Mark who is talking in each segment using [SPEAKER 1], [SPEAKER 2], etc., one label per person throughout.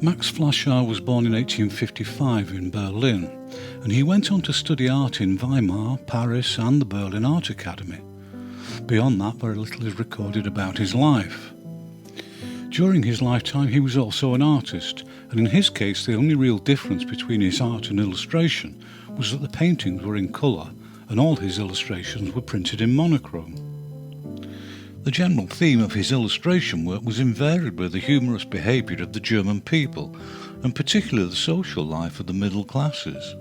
[SPEAKER 1] Max Flashar was born in 1855 in Berlin, and he went on to study art in Weimar, Paris and the Berlin Art Academy. Beyond that, very little is recorded about his life. During his lifetime he was also an artist, and in his case the only real difference between his art and illustration was that the paintings were in colour and all his illustrations were printed in monochrome. The general theme of his illustration work was invariably the humorous behaviour of the German people, and particularly the social life of the middle classes.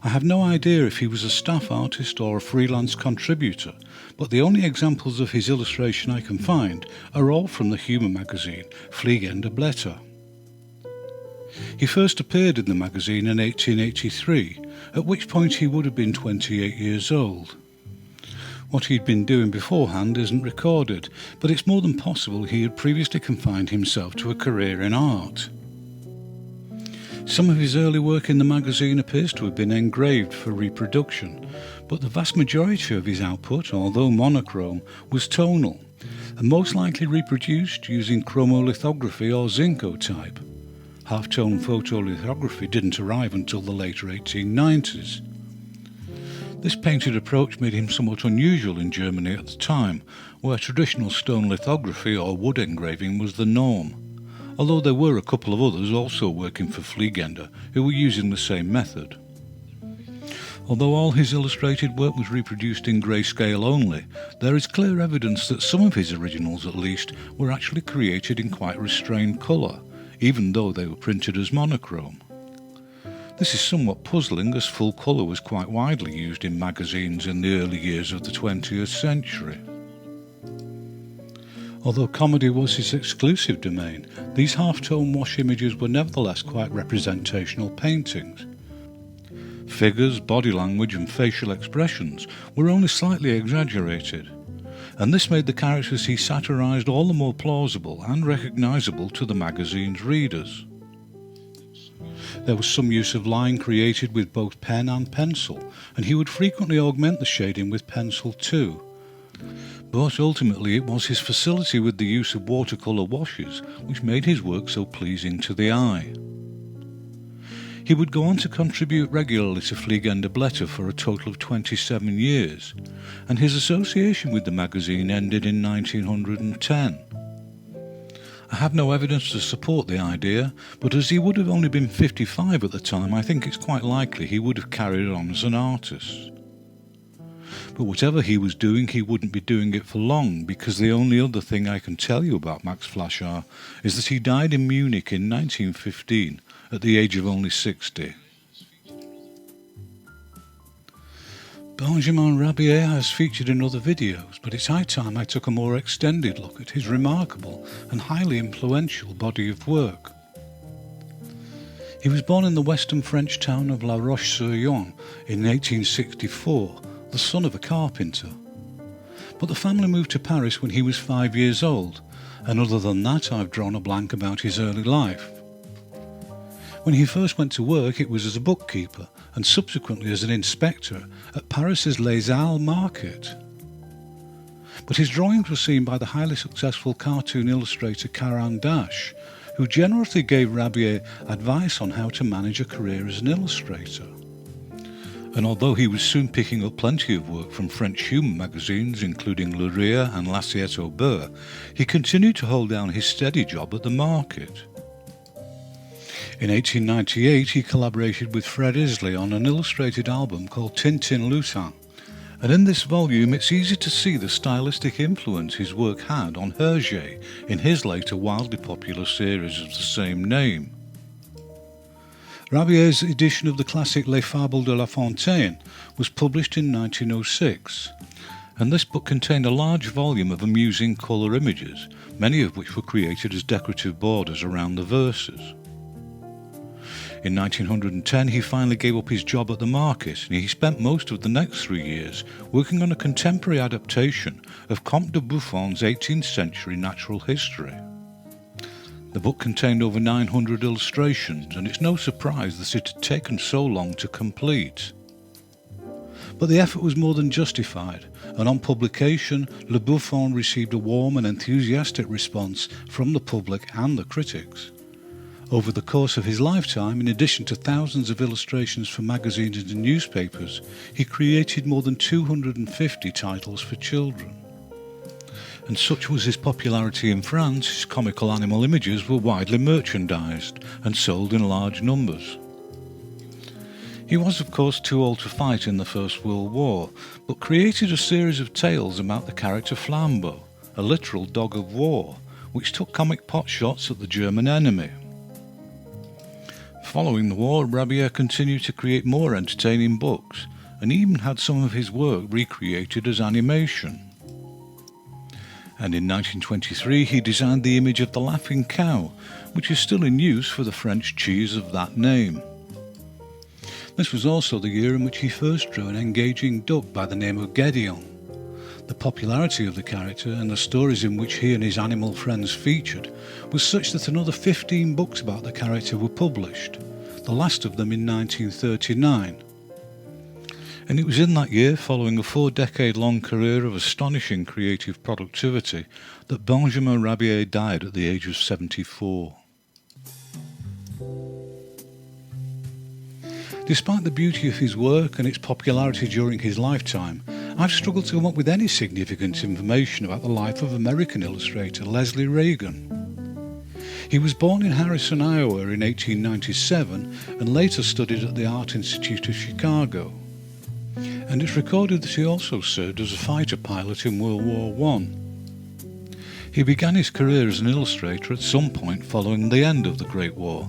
[SPEAKER 1] I have no idea if he was a staff artist or a freelance contributor, but the only examples of his illustration I can find are all from the humour magazine Fliegende Blätter. He first appeared in the magazine in 1883, at which point he would have been 28 years old. What he'd been doing beforehand isn't recorded, but it's more than possible he had previously confined himself to a career in art. Some of his early work in the magazine appears to have been engraved for reproduction, but the vast majority of his output, although monochrome, was tonal, and most likely reproduced using chromolithography or zincotype. Half-tone photolithography didn't arrive until the later 1890s. This painted approach made him somewhat unusual in Germany at the time, where traditional stone lithography or wood engraving was the norm, although there were a couple of others also working for Fliegende who were using the same method. Although all his illustrated work was reproduced in grayscale only, there is clear evidence that some of his originals at least were actually created in quite restrained colour, even though they were printed as monochrome. This is somewhat puzzling, as full colour was quite widely used in magazines in the early years of the 20th century. Although comedy was his exclusive domain, these half-tone wash images were nevertheless quite representational paintings. Figures, body language and facial expressions were only slightly exaggerated, and this made the characters he satirised all the more plausible and recognisable to the magazine's readers. There was some use of line created with both pen and pencil, and he would frequently augment the shading with pencil too. But ultimately it was his facility with the use of watercolour washes which made his work so pleasing to the eye. He would go on to contribute regularly to Fliegende Blätter for a total of 27 years, and his association with the magazine ended in 1910. I have no evidence to support the idea, but as he would have only been 55 at the time, I think it's quite likely he would have carried on as an artist. But whatever he was doing, he wouldn't be doing it for long, because the only other thing I can tell you about Max Flashar is that he died in Munich in 1915 at the age of only 60. Bonjiman Rabia has featured in other videos, but it's high time I took a more extended look at his remarkable and highly influential body of work. He was born in the western French town of La Roche-sur-Yon in 1864, the son of a carpenter. But the family moved to Paris when he was 5 years old, and other than that I've drawn a blank about his early life. When he first went to work it was as a bookkeeper, and subsequently as an inspector at Paris's Les Halles market. But his drawings were seen by the highly successful cartoon illustrator Caran d'Ache, who generously gave Rabier advice on how to manage a career as an illustrator. And although he was soon picking up plenty of work from French humour magazines including Le Rire and L'Assiette au Beurre, he continued to hold down his steady job at the market. In 1898 he collaborated with Fred Isley on an illustrated album called Tintin Lutin, and in this volume it's easy to see the stylistic influence his work had on Hergé in his later wildly popular series of the same name. Rabier's edition of the classic Les Fables de La Fontaine was published in 1906, and this book contained a large volume of amusing colour images, many of which were created as decorative borders around the verses. In 1910 he finally gave up his job at the market, and he spent most of the next 3 years working on a contemporary adaptation of Comte de Buffon's 18th century natural history. The book contained over 900 illustrations, and it's no surprise that it had taken so long to complete. But the effort was more than justified, and on publication Le Buffon received a warm and enthusiastic response from the public and the critics. Over the course of his lifetime, in addition to thousands of illustrations for magazines and newspapers, he created more than 250 titles for children. And such was his popularity in France, his comical animal images were widely merchandised and sold in large numbers. He was of course too old to fight in the First World War, but created a series of tales about the character Flambeau, a literal dog of war, which took comic potshots at the German enemy. Following the war, Rabier continued to create more entertaining books, and even had some of his work recreated as animation. And in 1923 he designed the image of the laughing cow, which is still in use for the French cheese of that name. This was also the year in which he first drew an engaging duck by the name of Gédéon. The popularity of the character and the stories in which he and his animal friends featured was such that another 15 books about the character were published, the last of them in 1939. And it was in that year, following a 4-decade-long career of astonishing creative productivity, that Bonjiman Rabia died at the age of 74. Despite the beauty of his work and its popularity during his lifetime, I've struggled to come up with any significant information about the life of American illustrator Leslie Regan. He was born in Harrison, Iowa in 1897 and later studied at the Art Institute of Chicago. And it's recorded that he also served as a fighter pilot in World War I. He began his career as an illustrator at some point following the end of the Great War,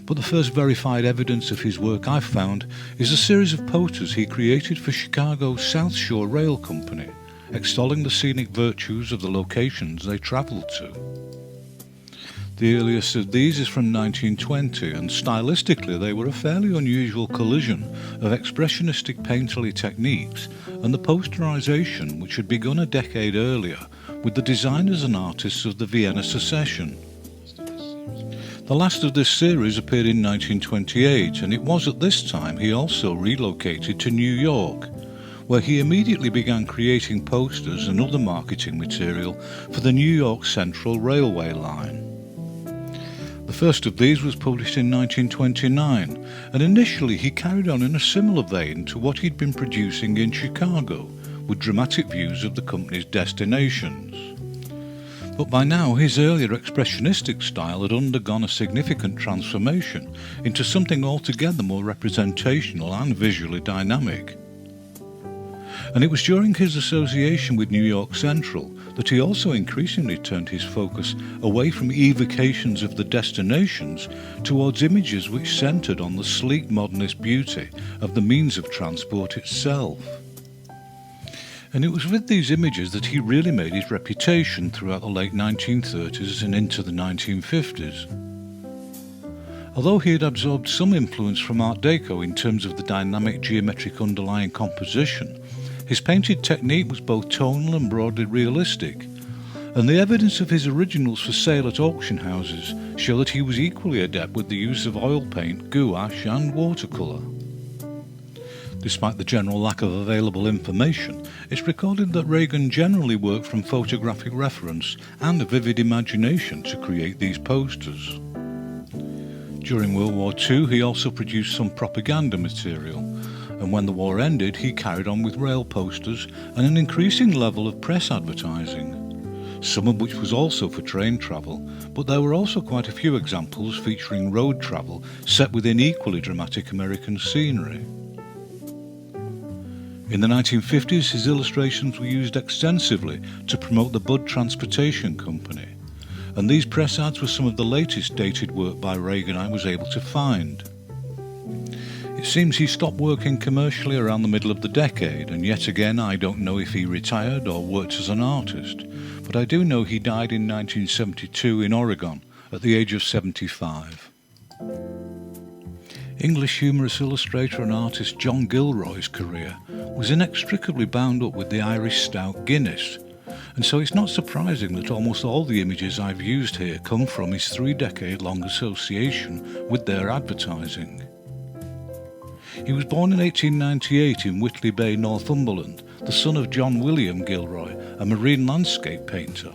[SPEAKER 1] but the first verified evidence of his work I've found is a series of posters he created for Chicago's South Shore Rail Company, extolling the scenic virtues of the locations they travelled to. The earliest of these is from 1920, and stylistically they were a fairly unusual collision of expressionistic painterly techniques and the posterization which had begun a decade earlier with the designers and artists of the Vienna Secession. The last of this series appeared in 1928, and it was at this time he also relocated to New York, where he immediately began creating posters and other marketing material for the New York Central Railway line. The first of these was published in 1929, and initially he carried on in a similar vein to what he'd been producing in Chicago, with dramatic views of the company's destinations. But by now his earlier expressionistic style had undergone a significant transformation into something altogether more representational and visually dynamic. And it was during his association with New York Central that he also increasingly turned his focus away from evocations of the destinations towards images which centred on the sleek modernist beauty of the means of transport itself. And it was with these images that he really made his reputation throughout the late 1930s and into the 1950s. Although he had absorbed some influence from Art Deco in terms of the dynamic geometric underlying composition, his painted technique was both tonal and broadly realistic, and the evidence of his originals for sale at auction houses show that he was equally adept with the use of oil paint, gouache and watercolour. Despite the general lack of available information, it's recorded that Regan generally worked from photographic reference and a vivid imagination to create these posters. During World War II he also produced some propaganda material, and when the war ended he carried on with rail posters and an increasing level of press advertising, some of which was also for train travel, but there were also quite a few examples featuring road travel set within equally dramatic American scenery. In the 1950s his illustrations were used extensively to promote the Bud Transportation Company, and these press ads were some of the latest dated work by Regan I was able to find. It seems he stopped working commercially around the middle of the decade, and yet again I don't know if he retired or worked as an artist, but I do know he died in 1972 in Oregon at the age of 75. English humorous illustrator and artist John Gilroy's career was inextricably bound up with the Irish stout Guinness, and so it's not surprising that almost all the images I've used here come from his 3-decade-long association with their advertising. He was born in 1898 in Whitley Bay, Northumberland, the son of John William Gilroy, a marine landscape painter.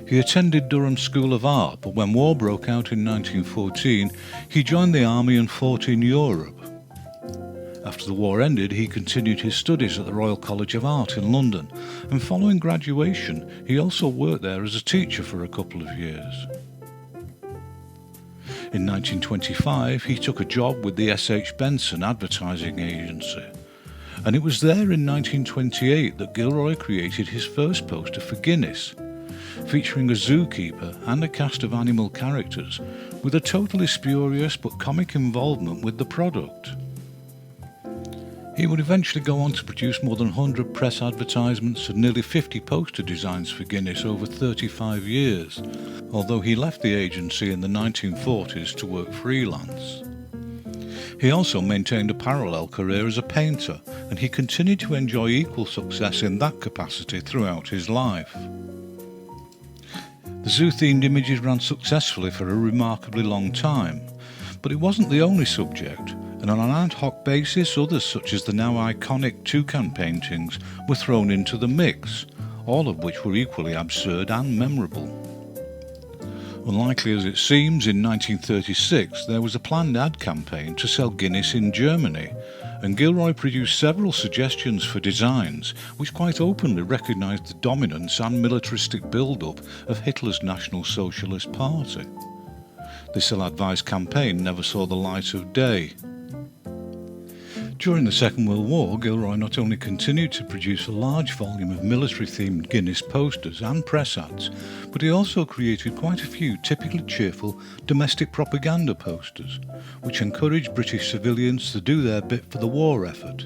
[SPEAKER 1] He attended Durham School of Art, but when war broke out in 1914, he joined the army and fought in Europe. After the war ended, he continued his studies at the Royal College of Art in London, and following graduation, he also worked there as a teacher for a couple of years. In 1925, he took a job with the S.H. Benson advertising agency, and it was there in 1928 that Gilroy created his first poster for Guinness, featuring a zookeeper and a cast of animal characters with a totally spurious but comic involvement with the product. He would eventually go on to produce more than 100 press advertisements and nearly 50 poster designs for Guinness over 35 years, although he left the agency in the 1940s to work freelance. He also maintained a parallel career as a painter, and he continued to enjoy equal success in that capacity throughout his life. The zoo-themed images ran successfully for a remarkably long time, but it wasn't the only subject, and on an ad hoc basis others such as the now iconic toucan paintings were thrown into the mix, all of which were equally absurd and memorable. Unlikely as it seems, in 1936 there was a planned ad campaign to sell Guinness in Germany, and Gilroy produced several suggestions for designs which quite openly recognised the dominance and militaristic build-up of Hitler's National Socialist Party. This ill-advised campaign never saw the light of day. During the Second World War, Gilroy not only continued to produce a large volume of military-themed Guinness posters and press ads, but he also created quite a few typically cheerful domestic propaganda posters, which encouraged British civilians to do their bit for the war effort,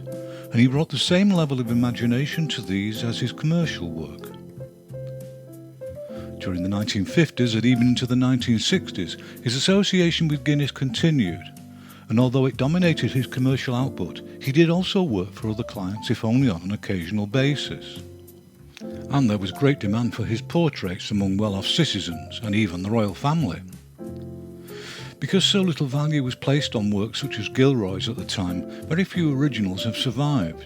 [SPEAKER 1] and he brought the same level of imagination to these as his commercial work. During the 1950s and even into the 1960s, his association with Guinness continued, and although it dominated his commercial output, he did also work for other clients, if only on an occasional basis. And there was great demand for his portraits among well-off citizens and even the royal family. Because so little value was placed on work such as Gilroy's at the time, very few originals have survived.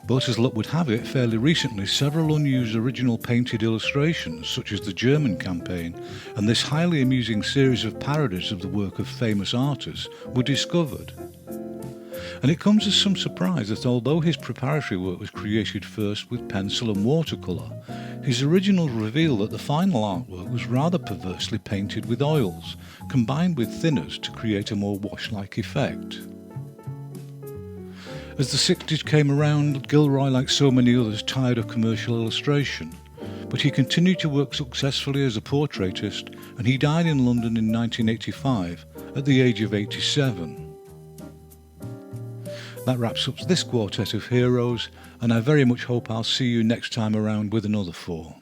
[SPEAKER 1] But as luck would have it, fairly recently several unused original painted illustrations, such as the German campaign and this highly amusing series of parodies of the work of famous artists, were discovered. And it comes as some surprise that although his preparatory work was created first with pencil and watercolour, his originals reveal that the final artwork was rather perversely painted with oils, combined with thinners to create a more wash-like effect. As the 60s came around, Gilroy, like so many others, tired of commercial illustration, but he continued to work successfully as a portraitist, and he died in London in 1985 at the age of 87. That wraps up this quartet of heroes, and I very much hope I'll see you next time around with another 4.